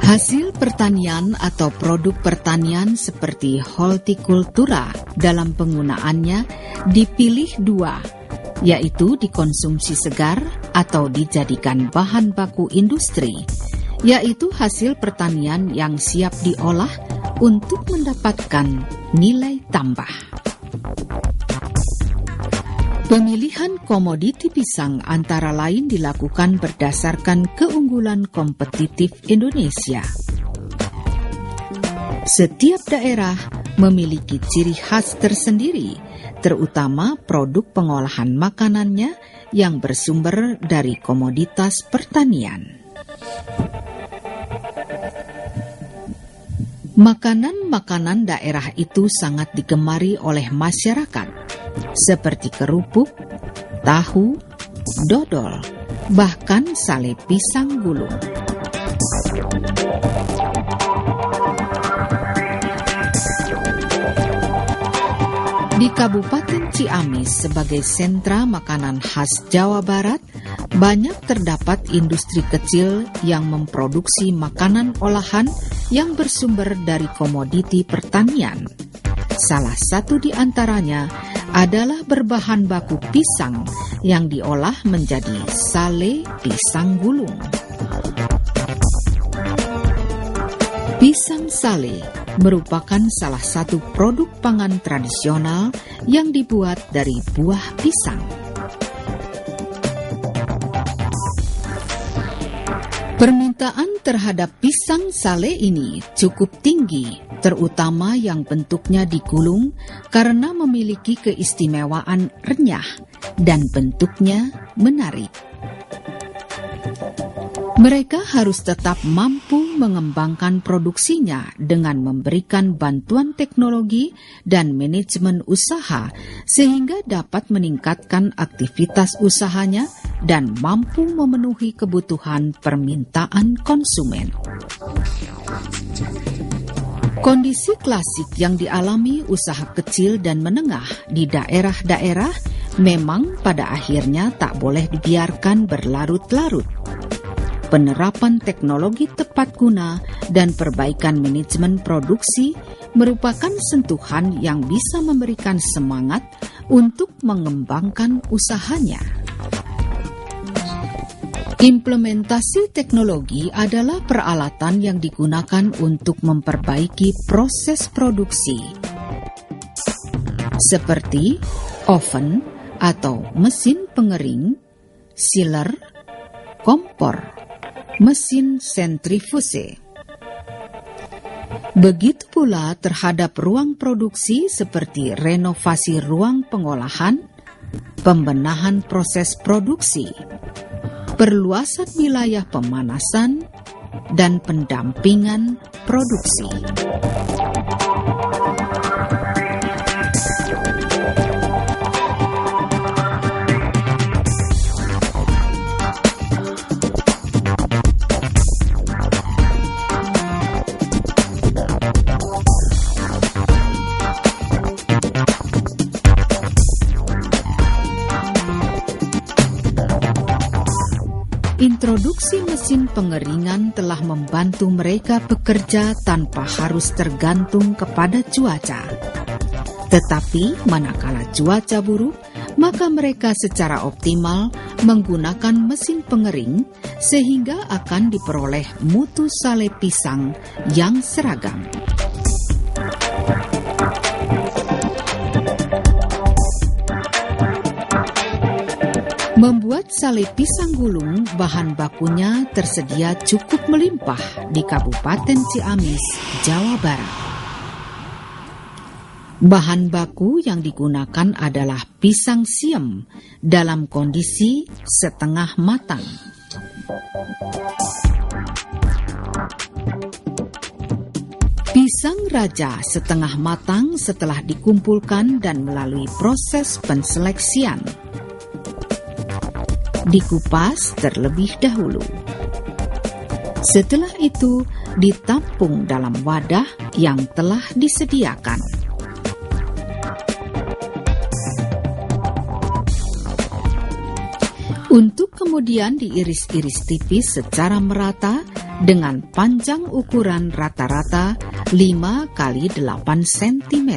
Hasil pertanian atau produk pertanian seperti hortikultura dalam penggunaannya dipilih dua, yaitu dikonsumsi segar atau dijadikan bahan baku industri, yaitu hasil pertanian yang siap diolah untuk mendapatkan nilai tambah. Pemilihan komoditi pisang antara lain dilakukan berdasarkan keunggulan kompetitif Indonesia. Setiap daerah memiliki ciri khas tersendiri, terutama produk pengolahan makanannya yang bersumber dari komoditas pertanian. Makanan-makanan daerah itu sangat digemari oleh masyarakat, seperti kerupuk, tahu, dodol, bahkan sale pisang gulung. Di Kabupaten Ciamis sebagai sentra makanan khas Jawa Barat, banyak terdapat industri kecil yang memproduksi makanan olahan yang bersumber dari komoditi pertanian. Salah satu di antaranya adalah berbahan baku pisang yang diolah menjadi sale pisang gulung. Pisang sale merupakan salah satu produk pangan tradisional yang dibuat dari buah pisang. Permintaan terhadap pisang sale ini cukup tinggi, terutama yang bentuknya digulung karena memiliki keistimewaan renyah dan bentuknya menarik. Mereka harus tetap mampu mengembangkan produksinya dengan memberikan bantuan teknologi dan manajemen usaha sehingga dapat meningkatkan aktivitas usahanya dan mampu memenuhi kebutuhan permintaan konsumen. Kondisi klasik yang dialami usaha kecil dan menengah di daerah-daerah memang pada akhirnya tak boleh dibiarkan berlarut-larut. Penerapan teknologi tepat guna dan perbaikan manajemen produksi merupakan sentuhan yang bisa memberikan semangat untuk mengembangkan usahanya. Implementasi teknologi adalah peralatan yang digunakan untuk memperbaiki proses produksi, seperti oven atau mesin pengering, sealer, kompor, mesin sentrifuge. Begitu pula terhadap ruang produksi seperti renovasi ruang pengolahan, pembenahan proses produksi, perluasan wilayah pemanasan, dan pendampingan produksi. Introduksi mesin pengeringan telah membantu mereka bekerja tanpa harus tergantung kepada cuaca. Tetapi manakala cuaca buruk, maka mereka secara optimal menggunakan mesin pengering sehingga akan diperoleh mutu sale pisang yang seragam. Membuat sale pisang gulung, bahan bakunya tersedia cukup melimpah di Kabupaten Ciamis, Jawa Barat. Bahan baku yang digunakan adalah pisang siem dalam kondisi setengah matang. Pisang raja setengah matang setelah dikumpulkan dan melalui proses penseleksian. Dikupas terlebih dahulu. Setelah itu ditampung dalam wadah yang telah disediakan. untuk kemudian diiris-iris tipis secara merata dengan panjang ukuran rata-rata 5 x 8 cm.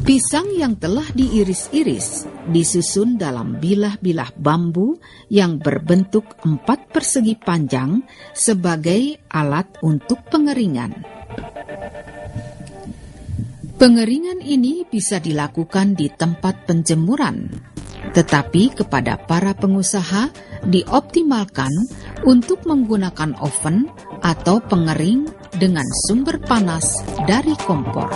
Pisang yang telah diiris-iris disusun dalam bilah-bilah bambu yang berbentuk 4 persegi panjang sebagai alat untuk pengeringan. Pengeringan ini bisa dilakukan di tempat penjemuran, tetapi kepada para pengusaha dioptimalkan untuk menggunakan oven atau pengering dengan sumber panas dari kompor.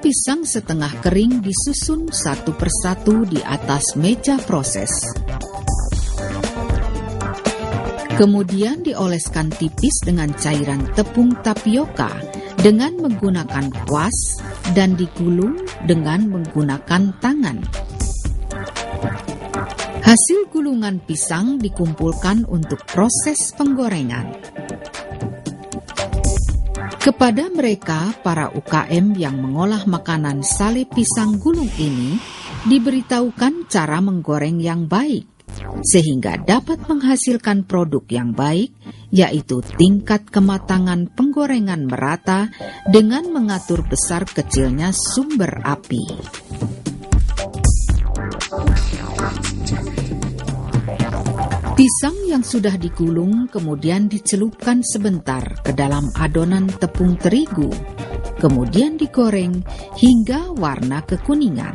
Pisang setengah kering disusun satu persatu di atas meja proses. Kemudian dioleskan tipis dengan cairan tepung tapioka dengan menggunakan kuas dan digulung dengan menggunakan tangan. Hasil gulungan pisang dikumpulkan untuk proses penggorengan. Kepada mereka, para UKM yang mengolah makanan sale pisang gulung ini, diberitahukan cara menggoreng yang baik, sehingga dapat menghasilkan produk yang baik, yaitu tingkat kematangan penggorengan merata dengan mengatur besar kecilnya sumber api. Pisang yang sudah digulung kemudian dicelupkan sebentar ke dalam adonan tepung terigu, kemudian digoreng hingga warna kekuningan.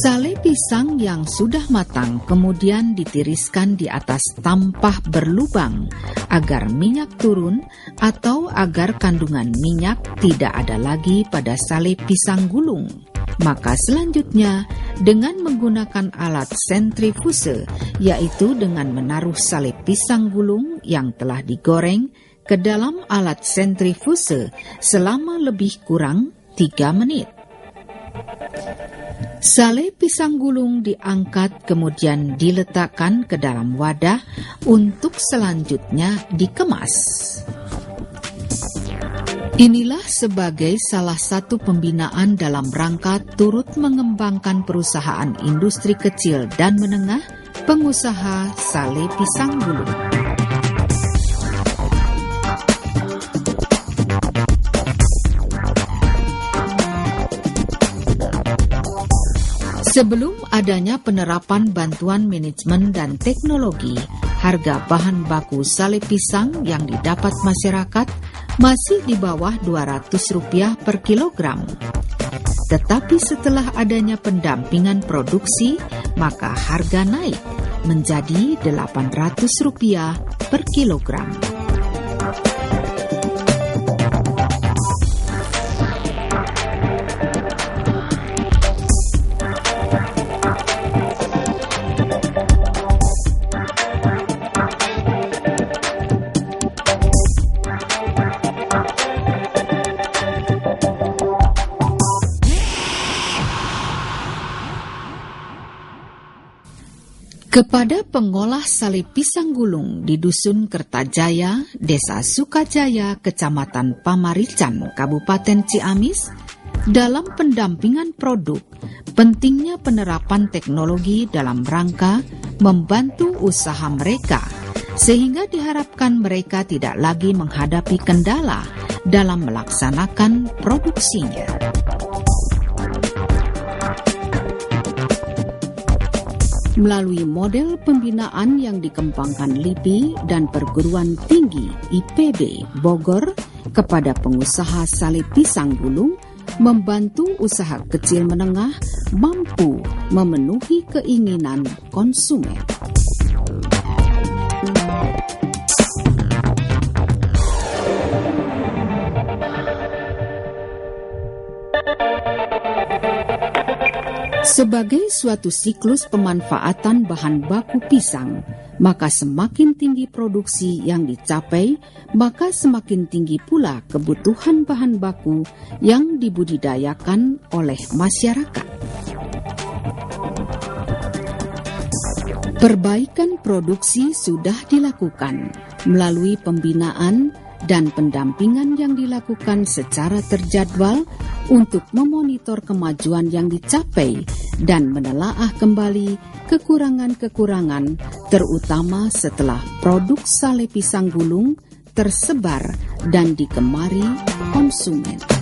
Sale pisang yang sudah matang kemudian ditiriskan di atas tampah berlubang agar minyak turun atau agar kandungan minyak tidak ada lagi pada sale pisang gulung. Maka selanjutnya dengan menggunakan alat sentrifuse, yaitu dengan menaruh sale pisang gulung yang telah digoreng ke dalam alat sentrifuse selama lebih kurang 3 menit. Sale pisang gulung diangkat kemudian diletakkan ke dalam wadah untuk selanjutnya dikemas. Inilah sebagai salah satu pembinaan dalam rangka turut mengembangkan perusahaan industri kecil dan menengah pengusaha sale pisang gulung. Sebelum adanya penerapan bantuan manajemen dan teknologi, harga bahan baku sale pisang yang didapat masyarakat masih di bawah Rp200 per kilogram. Tetapi setelah adanya pendampingan produksi, maka harga naik menjadi Rp800 per kilogram. Kepada pengolah sale pisang gulung di Dusun Kertajaya, Desa Sukajaya, Kecamatan Pamarican, Kabupaten Ciamis, dalam pendampingan produk, pentingnya penerapan teknologi dalam rangka membantu usaha mereka, sehingga diharapkan mereka tidak lagi menghadapi kendala dalam melaksanakan produksinya. Melalui model pembinaan yang dikembangkan LIPI dan Perguruan Tinggi IPB Bogor kepada pengusaha sale pisang gulung, membantu usaha kecil menengah mampu memenuhi keinginan konsumen. Sebagai suatu siklus pemanfaatan bahan baku pisang, maka semakin tinggi produksi yang dicapai, maka semakin tinggi pula kebutuhan bahan baku yang dibudidayakan oleh masyarakat. Perbaikan produksi sudah dilakukan melalui pembinaan dan pendampingan yang dilakukan secara terjadwal untuk memonitor kemajuan yang dicapai dan menelaah kembali kekurangan-kekurangan, terutama setelah produk sale pisang gulung tersebar dan digemari konsumen.